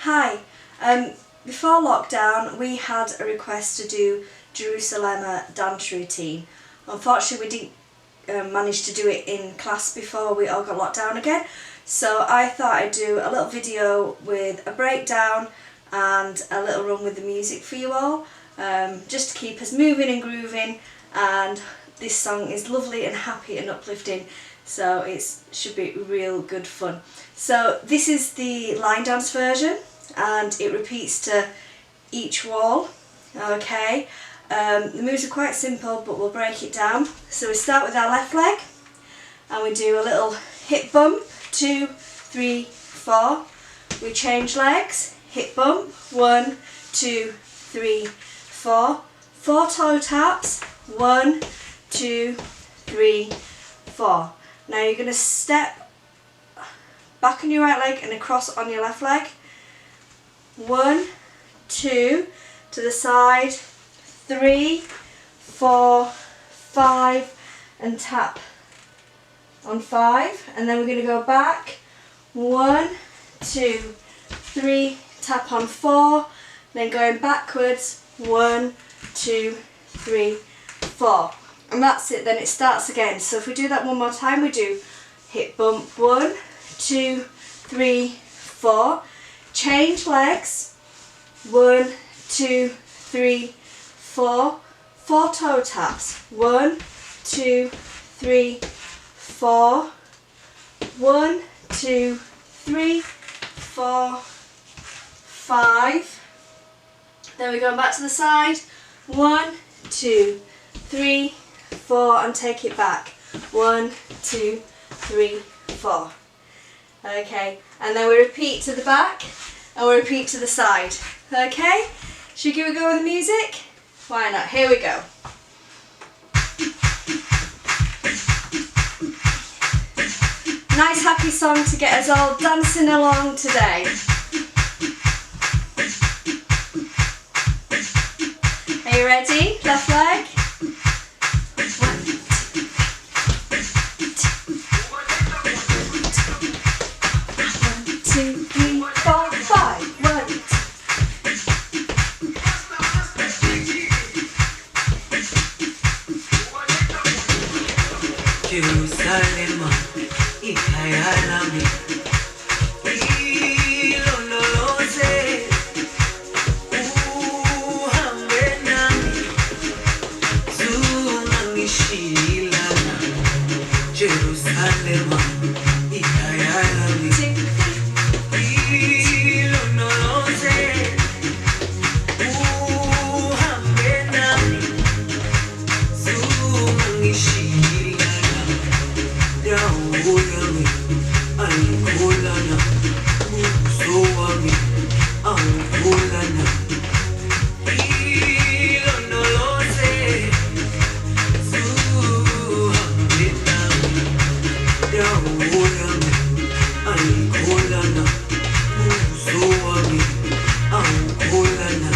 Hi, before lockdown we had a request to do Jerusalema dance routine. Unfortunately we didn't manage to do it in class before we all got locked down again, so I thought I'd do a little video with a breakdown and a little run with the music for you all, just to keep us moving and grooving. And this song is lovely and happy and uplifting, so it should be real good fun. So this is the line dance version and it repeats to each wall. Okay, the moves are quite simple but we'll break it down. So we start with our left leg and we do a little hip bump, 2, 3, 4. We change legs, hip bump, 1, 2, 3, 4. 4 toe taps, 1, 2, 3, 4. Now you're going to step back on your right leg and across on your left leg. 1, 2, to the side, 3, 4, 5, and tap on 5. And then we're going to go back, 1, 2, 3, tap on 4, then going backwards, 1, 2, 3, 4. And that's it, then it starts again. So if we do that one more time, we do hip bump, 1, 2, 3, 4. Change legs, 1, 2, 3, 4. 4 toe taps, 1, 2, 3, 4. 1, 2, 3, 4, 5. Then we're going back to the side, 1, 2, 3, 4, and take it back, 1, 2, 3, 4. Okay, and then we repeat to the back and we repeat to the side. Okay, should we give a go with the music? Why not? Here we go. Nice happy song to get us all dancing along today. Are you ready? Left leg. 1, 2, 3, 4, 5. 1, 2. Jerusalema, ikayalami, ilondoloze, uhambe nami, zungangishilana. Jerusalema, ikayalami, ilondoloze, uhambe nami, zungangishilana. Dawo yami ayikholana, ubuso wami awukholana. Ilondoloze, zuhambe nami. Dawo yami ayikholana, ubuso wami awukholana.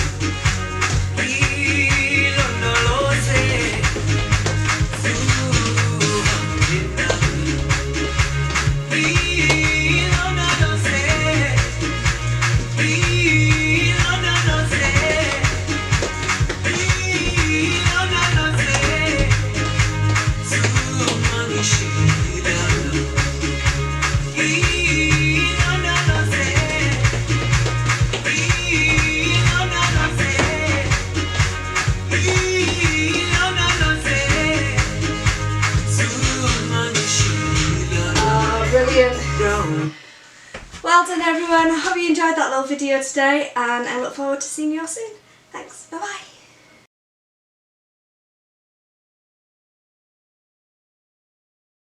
Ilondoloze, Brilliant. Well done everyone. I hope you enjoyed that little video today and I look forward to seeing you all soon. Thanks. Bye bye.